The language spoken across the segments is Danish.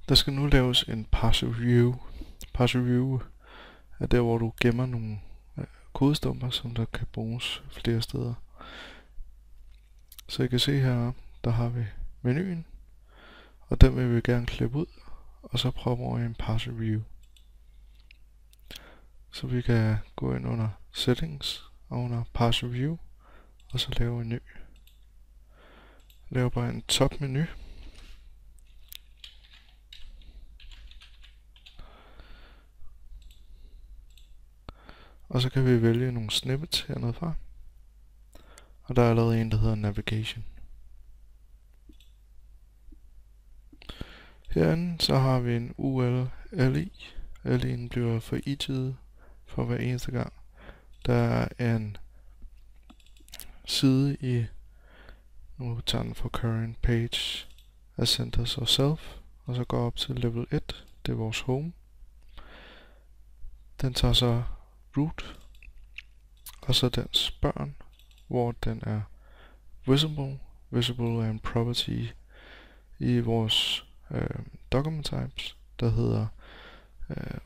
Der skal nu laves en parse review. Parse review er der, hvor du gemmer nogle kodestumper, som der kan bruges flere steder. Så I kan se her, der har vi menuen, og den vil vi gerne klippe ud, og så proppe over i en parse review. Så vi kan gå ind under settings og under parse review, og så lave en ny. Lave bare en topmenu. Og så kan vi vælge nogle snippets hernede fra. Og der er allerede en, der hedder navigation. Herinde så har vi en UL-LI. LI'en bliver for i-tid for hver eneste gang. Der er en side i, nu tager den for current page, af centers og self, og så går op til level 1, det er vores home. Den tager så root, og så dens børn, hvor den er visible. Visible er en property i vores document types, der hedder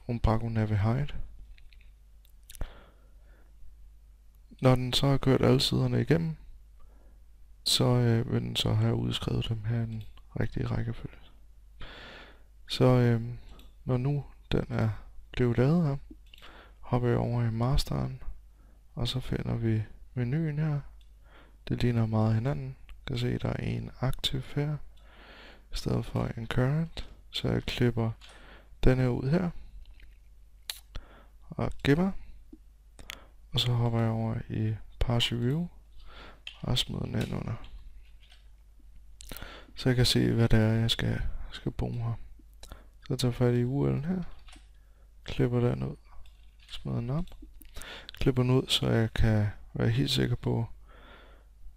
Umbraco Navihide. Når den så har kørt alle siderne igennem, så vil den så have udskrevet dem her i den rigtige rækkefølge. Så når nu den er blevet lavet her, hopper jeg over i masteren, og så finder vi menuen her. Det ligner meget hinanden. Du kan se, der er en aktiv her, i stedet for en current. Så jeg klipper den her ud her, og gemmer. Og så hopper jeg over i parse review, og smider den ind under. Så jeg kan se, hvad det er, jeg skal bruge her. Så jeg tager fat i UL'en her, klipper den ud, smider den op. Klipper den ud, så jeg kan være helt sikker på,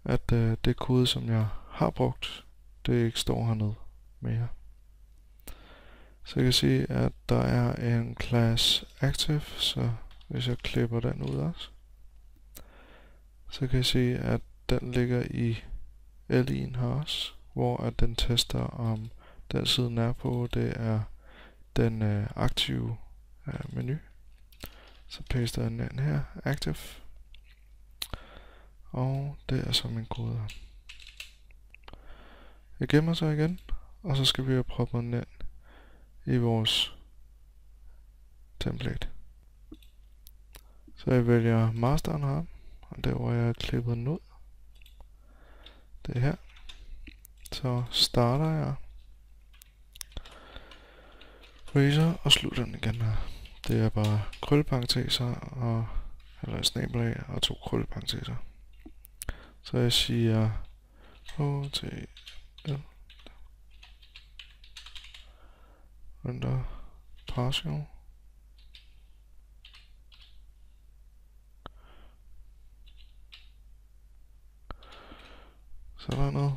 at det kode, som jeg har brugt, det ikke står hernede mere. Så jeg kan se, at der er en class active, så hvis jeg klipper den ud også, så kan jeg se, at den ligger i LI'en her også, hvor at den tester, om den side den er på, det er den aktive menu. Så paster jeg den ind her, active, og det er så min kode her. Jeg gemmer så igen, og så skal vi have proppet den ind i vores template. Så jeg vælger masteren her, og der hvor jeg har klippet den ud, det er her. Så starter jeg Razor og slutter den igen her. Det er bare krølleparenteser og eller snabelag og 2 krølleparenteser. Så jeg siger HTML render partial sådan noget.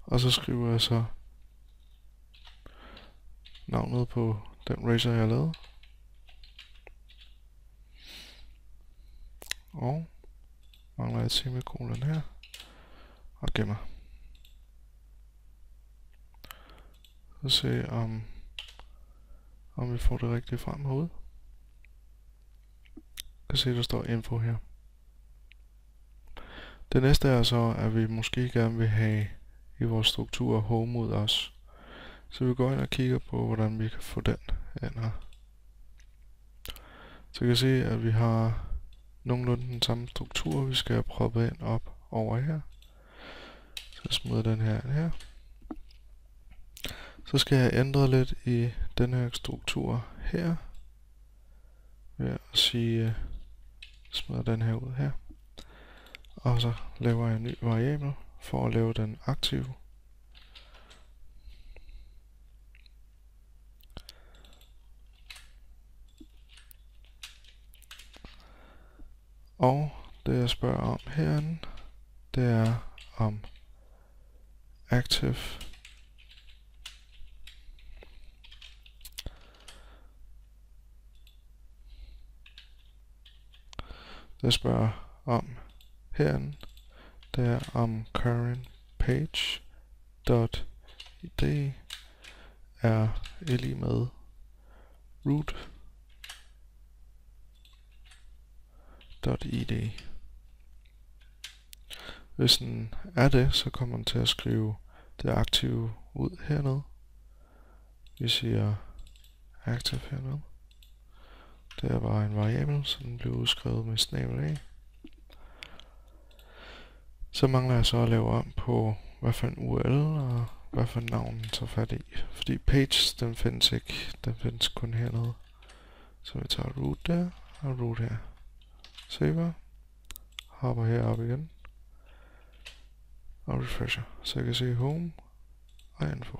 Og så skriver jeg så navnet på den Razor, jeg har lavet. Og mangler jeg et semikolon her. Og gemmer. Så se om vi får det rigtige frem herude. Jeg kan se, der står info her. Det næste er så, at vi måske gerne vil have i vores struktur home ud os. Så vi går ind og kigger på, hvordan vi kan få den ind her. Så jeg kan se, at vi har nogenlunde den samme struktur, vi skal have proppet ind op over her. Så jeg smider den her ind her. Så skal jeg ændre lidt i den her struktur her. Ved at sige, smider den her ud her. Og så laver jeg en ny variabel for at lave den aktive. Og det jeg spørger om herinde, det er om active det jeg spørger om herinde, det er om current page dot id er lig med root dot id. Hvis den er det, så kommer den til at skrive det aktive ud hernede. Vi siger active hernede. Det er bare en variabel, så den bliver udskrevet med snabel a. Så mangler jeg så at lave om på, hvad for en URL og hvad for navn den tager fat i. Fordi page, den findes ikke. Den findes kun hernede. Så vi tager root der og root her. Saver. Hopper herop igen. Og refresher. Så jeg kan se home og info.